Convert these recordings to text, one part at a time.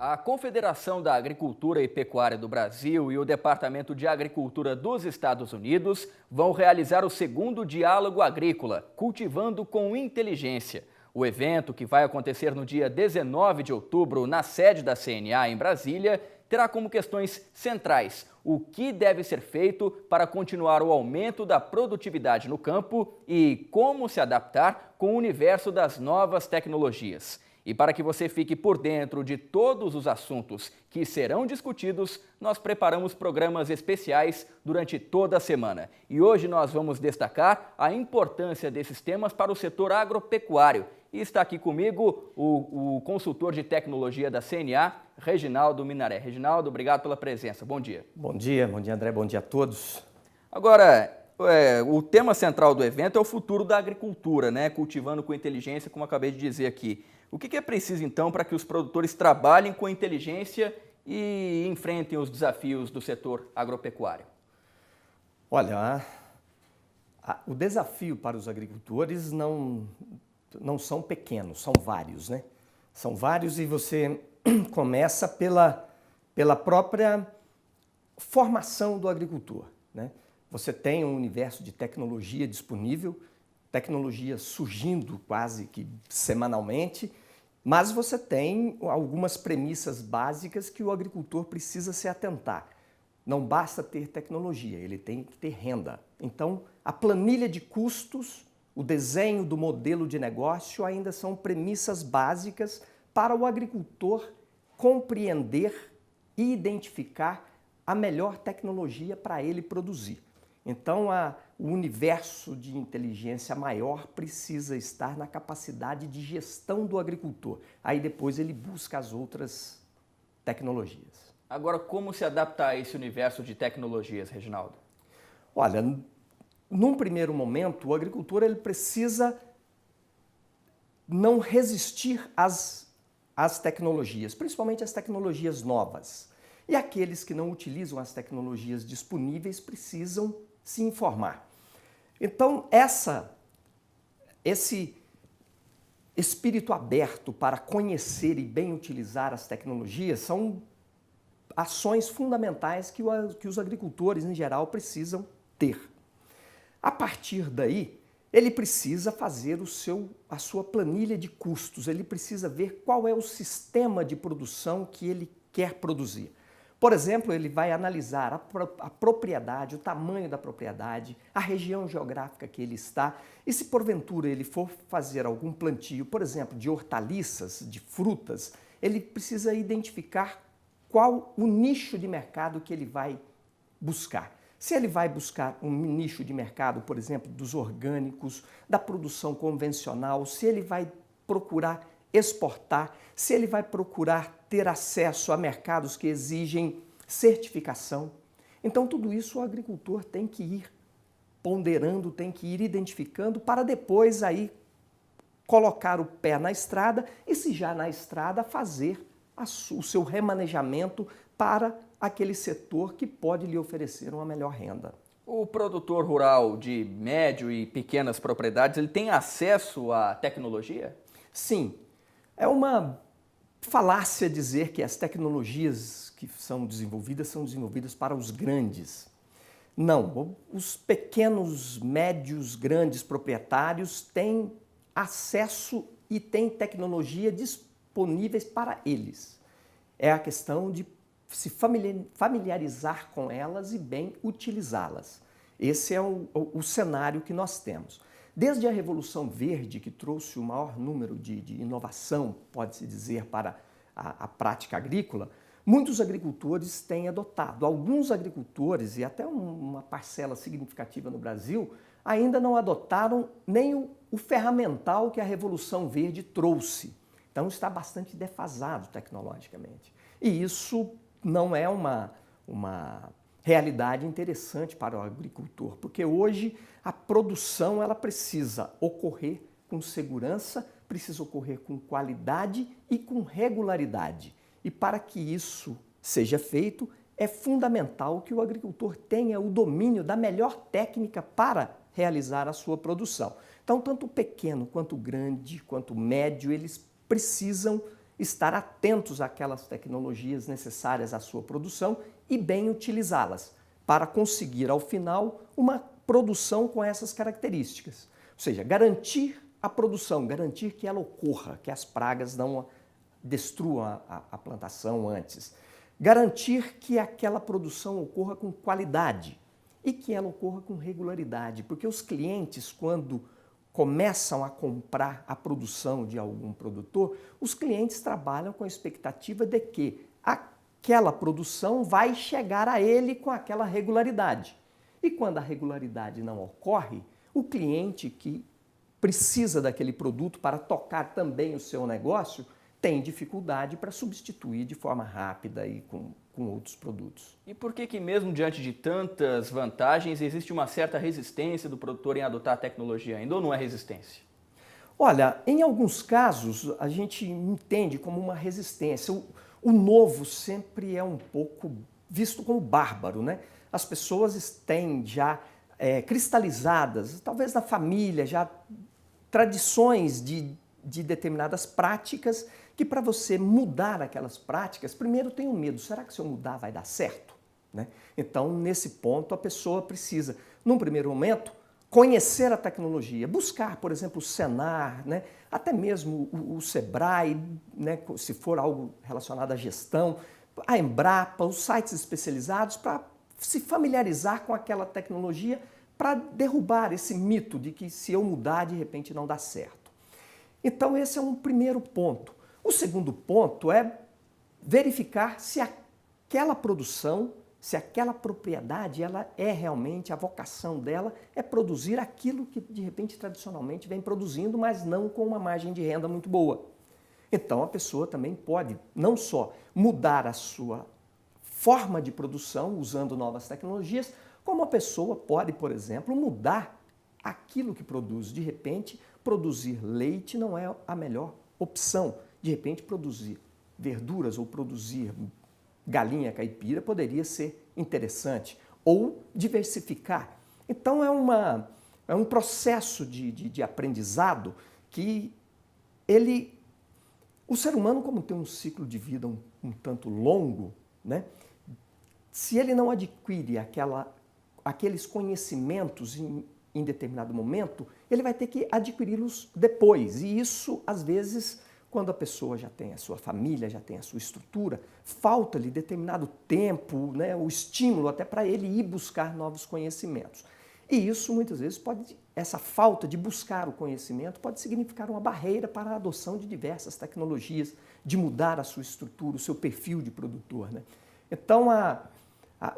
A Confederação da Agricultura e Pecuária do Brasil e o Departamento de Agricultura dos Estados Unidos vão realizar o segundo Diálogo Agrícola, Cultivando com Inteligência. O evento, que vai acontecer no dia 19 de outubro na sede da CNA em Brasília, terá como questões centrais o que deve ser feito para continuar o aumento da produtividade no campo e como se adaptar com o universo das novas tecnologias. E para que você fique por dentro de todos os assuntos que serão discutidos, nós preparamos programas especiais durante toda a semana. E hoje nós vamos destacar a importância desses temas para o setor agropecuário. E está aqui comigo o consultor de tecnologia da CNA, Reginaldo Minaré. Reginaldo, obrigado pela presença. Bom dia. Bom dia André, bom dia a todos. Agora, o tema central do evento é o futuro da agricultura, né? Cultivando com inteligência, como acabei de dizer aqui. O que é preciso, então, para que os produtores trabalhem com inteligência e enfrentem os desafios do setor agropecuário? Olha, o desafio para os agricultores não são pequenos, são vários, né? São vários e você começa pela própria formação do agricultor, né? Você tem um universo de tecnologia disponível, tecnologia surgindo quase que semanalmente, mas você tem algumas premissas básicas que o agricultor precisa se atentar. Não basta ter tecnologia, ele tem que ter renda. Então, a planilha de custos, o desenho do modelo de negócio ainda são premissas básicas para o agricultor compreender e identificar a melhor tecnologia para ele produzir. Então, o universo de inteligência maior precisa estar na capacidade de gestão do agricultor. Aí depois ele busca as outras tecnologias. Agora, como se adaptar a esse universo de tecnologias, Reginaldo? Olha, num primeiro momento, o agricultor ele precisa não resistir às tecnologias, principalmente às tecnologias novas. E aqueles que não utilizam as tecnologias disponíveis precisam se informar. Então, esse espírito aberto para conhecer e bem utilizar as tecnologias são ações fundamentais que os agricultores, em geral, precisam ter. A partir daí, ele precisa fazer a sua planilha de custos, ele precisa ver qual é o sistema de produção que ele quer produzir. Por exemplo, ele vai analisar a propriedade, o tamanho da propriedade, a região geográfica que ele está e se porventura ele for fazer algum plantio, por exemplo, de hortaliças, de frutas, ele precisa identificar qual o nicho de mercado que ele vai buscar. Se ele vai buscar um nicho de mercado, por exemplo, dos orgânicos, da produção convencional, se ele vai procurar exportar, se ele vai procurar ter acesso a mercados que exigem certificação. Então, tudo isso o agricultor tem que ir ponderando, tem que ir identificando para depois aí colocar o pé na estrada e, se já na estrada, fazer o seu remanejamento para aquele setor que pode lhe oferecer uma melhor renda. O produtor rural de médio e pequenas propriedades, ele tem acesso à tecnologia? Sim. É uma falácia dizer que as tecnologias que são desenvolvidas para os grandes. Não, os pequenos, médios, grandes proprietários têm acesso e têm tecnologia disponíveis para eles. É a questão de se familiarizar com elas e bem utilizá-las. Esse é o cenário que nós temos. Desde a Revolução Verde, que trouxe o maior número de inovação, pode-se dizer, para a prática agrícola, muitos agricultores têm adotado. Alguns agricultores, e até uma parcela significativa no Brasil, ainda não adotaram nem o ferramental que a Revolução Verde trouxe. Então está bastante defasado tecnologicamente. E isso não é uma realidade interessante para o agricultor, porque hoje a produção ela precisa ocorrer com segurança, precisa ocorrer com qualidade e com regularidade. E para que isso seja feito, é fundamental que o agricultor tenha o domínio da melhor técnica para realizar a sua produção. Então, tanto o pequeno, quanto o grande, quanto o médio, eles precisam estar atentos àquelas tecnologias necessárias à sua produção e bem utilizá-las, para conseguir, ao final, uma produção com essas características. Ou seja, garantir a produção, garantir que ela ocorra, que as pragas não destruam a plantação antes. Garantir que aquela produção ocorra com qualidade e que ela ocorra com regularidade, porque os clientes, quando começam a comprar a produção de algum produtor, os clientes trabalham com a expectativa de que aquela produção vai chegar a ele com aquela regularidade. E quando a regularidade não ocorre, o cliente que precisa daquele produto para tocar também o seu negócio tem dificuldade para substituir de forma rápida e com outros produtos. E por que mesmo diante de tantas vantagens existe uma certa resistência do produtor em adotar a tecnologia ainda, ou não é resistência? Olha, em alguns casos a gente entende como uma resistência. O novo sempre é um pouco visto como bárbaro, né? As pessoas têm já cristalizadas, talvez na família, já tradições de determinadas práticas que para você mudar aquelas práticas, primeiro tem um medo, será que se eu mudar vai dar certo? Né? Então, nesse ponto, a pessoa precisa, num primeiro momento, conhecer a tecnologia, buscar, por exemplo, o Senar, né? Até mesmo o Sebrae, né? Se for algo relacionado à gestão, a Embrapa, os sites especializados para se familiarizar com aquela tecnologia para derrubar esse mito de que se eu mudar, de repente não dá certo. Então, esse é um primeiro ponto. O segundo ponto é verificar se aquela produção, se aquela propriedade, ela é realmente, a vocação dela é produzir aquilo que de repente tradicionalmente vem produzindo, mas não com uma margem de renda muito boa. Então a pessoa também pode não só mudar a sua forma de produção usando novas tecnologias, como a pessoa pode, por exemplo, mudar aquilo que produz. De repente, produzir leite não é a melhor opção. De repente, produzir verduras ou produzir galinha caipira poderia ser interessante. Ou diversificar. Então, é um processo de aprendizado que o ser humano, como tem um ciclo de vida um tanto longo, né? Se ele não adquire aqueles conhecimentos em determinado momento, ele vai ter que adquiri-los depois. E isso, às vezes, quando a pessoa já tem a sua família, já tem a sua estrutura, falta-lhe determinado tempo, né, o estímulo até para ele ir buscar novos conhecimentos. E isso, muitas vezes, essa falta de buscar o conhecimento pode significar uma barreira para a adoção de diversas tecnologias, de mudar a sua estrutura, o seu perfil de produtor, né? Então,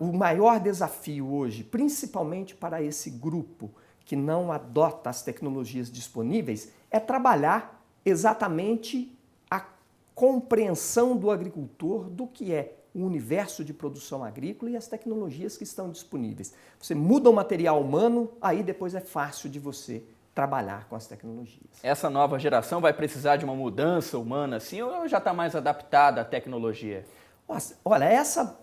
o maior desafio hoje, principalmente para esse grupo que não adota as tecnologias disponíveis, é trabalhar exatamente a compreensão do agricultor do que é o universo de produção agrícola e as tecnologias que estão disponíveis. Você muda o material humano, aí depois é fácil de você trabalhar com as tecnologias. Essa nova geração vai precisar de uma mudança humana assim, ou já está mais adaptada à tecnologia? Olha, essa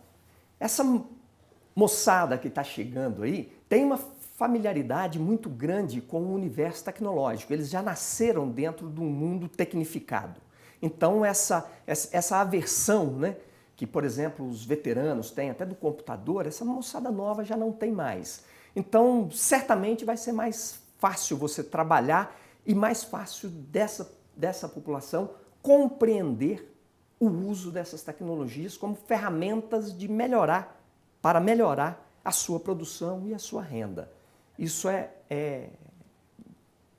moçada que está chegando aí tem uma familiaridade muito grande com o universo tecnológico. Eles já nasceram dentro de um mundo tecnificado. Então, essa aversão, né, que, por exemplo, os veteranos têm até do computador, essa moçada nova já não tem mais. Então, certamente vai ser mais fácil você trabalhar e mais fácil dessa população compreender o uso dessas tecnologias como ferramentas para melhorar a sua produção e a sua renda. Isso é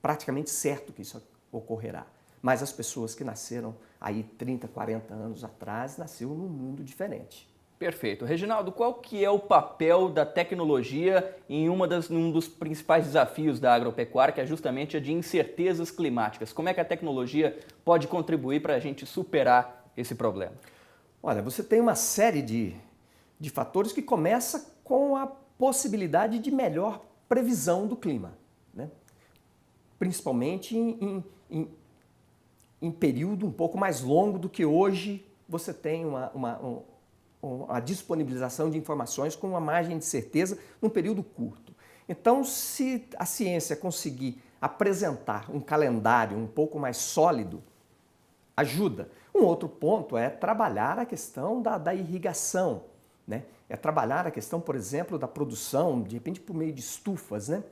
praticamente certo que isso ocorrerá. Mas as pessoas que nasceram aí 30, 40 anos atrás, nasceram num mundo diferente. Perfeito. Reginaldo, qual que é o papel da tecnologia em um dos principais desafios da agropecuária, que é justamente a de incertezas climáticas? Como é que a tecnologia pode contribuir para a gente superar esse problema? Olha, você tem uma série de fatores que começa com a possibilidade de melhor previsão do clima, né? Principalmente em período um pouco mais longo do que hoje você tem a disponibilização de informações com uma margem de certeza num período curto. Então, se a ciência conseguir apresentar um calendário um pouco mais sólido, ajuda. Um outro ponto é trabalhar a questão da irrigação, né? É trabalhar a questão, por exemplo, da produção, de repente por meio de estufas, né?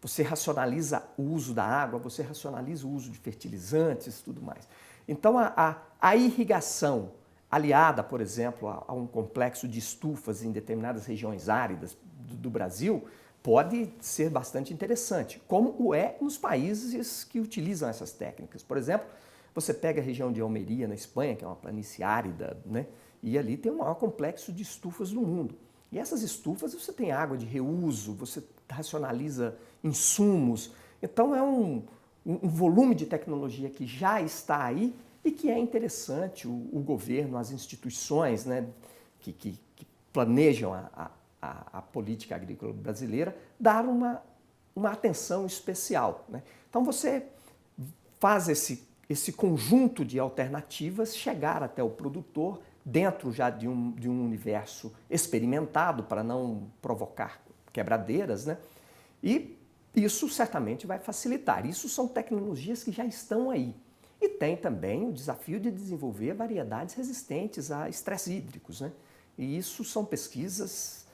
Você racionaliza o uso da água, você racionaliza o uso de fertilizantes e tudo mais. Então a irrigação aliada, por exemplo, a um complexo de estufas em determinadas regiões áridas do Brasil, pode ser bastante interessante, como o é nos países que utilizam essas técnicas. Por exemplo, você pega a região de Almeria, na Espanha, que é uma planície árida, né? E ali tem o maior complexo de estufas do mundo. E essas estufas você tem água de reuso, você racionaliza insumos. Então é um volume de tecnologia que já está aí e que é interessante o governo, as instituições, né, que planejam a política agrícola brasileira, dar uma atenção especial, né? Então você faz esse conjunto de alternativas chegar até o produtor dentro já de um universo experimentado para não provocar quebradeiras, né? E isso certamente vai facilitar. Isso são tecnologias que já estão aí. E tem também o desafio de desenvolver variedades resistentes a estresses hídricos, né? E isso são pesquisas,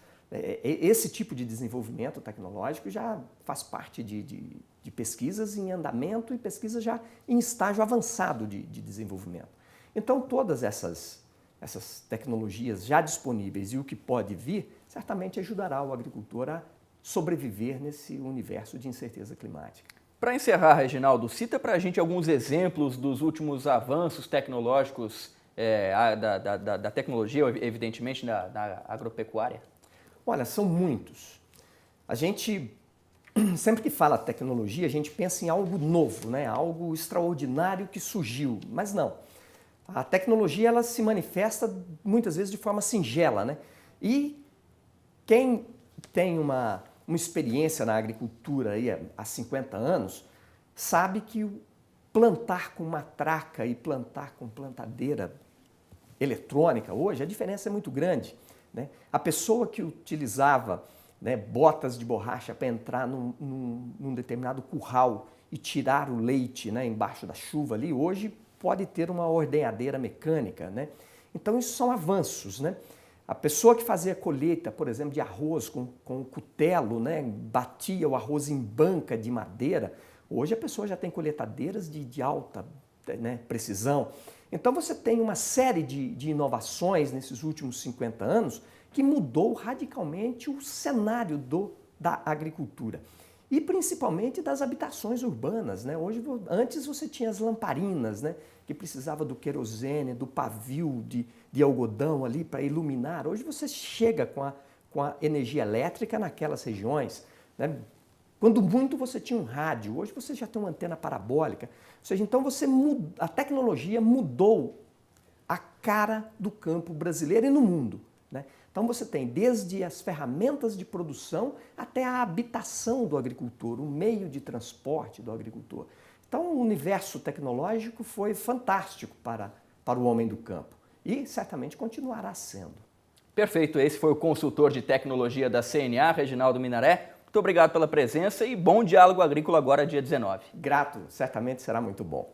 esse tipo de desenvolvimento tecnológico já faz parte de pesquisas em andamento e pesquisas já em estágio avançado de desenvolvimento. Então todas essas tecnologias já disponíveis e o que pode vir, certamente ajudará o agricultor a sobreviver nesse universo de incerteza climática. Para encerrar, Reginaldo, cita para a gente alguns exemplos dos últimos avanços tecnológicos da tecnologia, evidentemente, da agropecuária. Olha, são muitos. A gente, sempre que fala tecnologia, a gente pensa em algo novo, né? Algo extraordinário que surgiu, mas não. A tecnologia ela se manifesta muitas vezes de forma singela, né? E quem tem uma experiência na agricultura aí há 50 anos, sabe que plantar com matraca e plantar com plantadeira eletrônica hoje, a diferença é muito grande, né? A pessoa que utilizava, né, botas de borracha para entrar num determinado curral e tirar o leite, né, embaixo da chuva ali, hoje pode ter uma ordenhadeira mecânica, né? Então isso são avanços, né? A pessoa que fazia colheita, por exemplo, de arroz com cutelo, né, batia o arroz em banca de madeira, hoje a pessoa já tem colheitadeiras de alta, né, precisão. Então você tem uma série de inovações nesses últimos 50 anos que mudou radicalmente o cenário da agricultura. E principalmente das habitações urbanas, né? Antes você tinha as lamparinas, né, que precisava do querosene, do pavio de algodão ali para iluminar. Hoje você chega com a energia elétrica naquelas regiões, né? Quando muito você tinha um rádio, hoje você já tem uma antena parabólica. Ou seja, então a tecnologia mudou a cara do campo brasileiro e no mundo, né? Então você tem desde as ferramentas de produção até a habitação do agricultor, o meio de transporte do agricultor. Então o universo tecnológico foi fantástico para o homem do campo e certamente continuará sendo. Perfeito, esse foi o consultor de tecnologia da CNA, Reginaldo Minaré. Muito obrigado pela presença e bom diálogo agrícola agora dia 19. Grato, certamente será muito bom.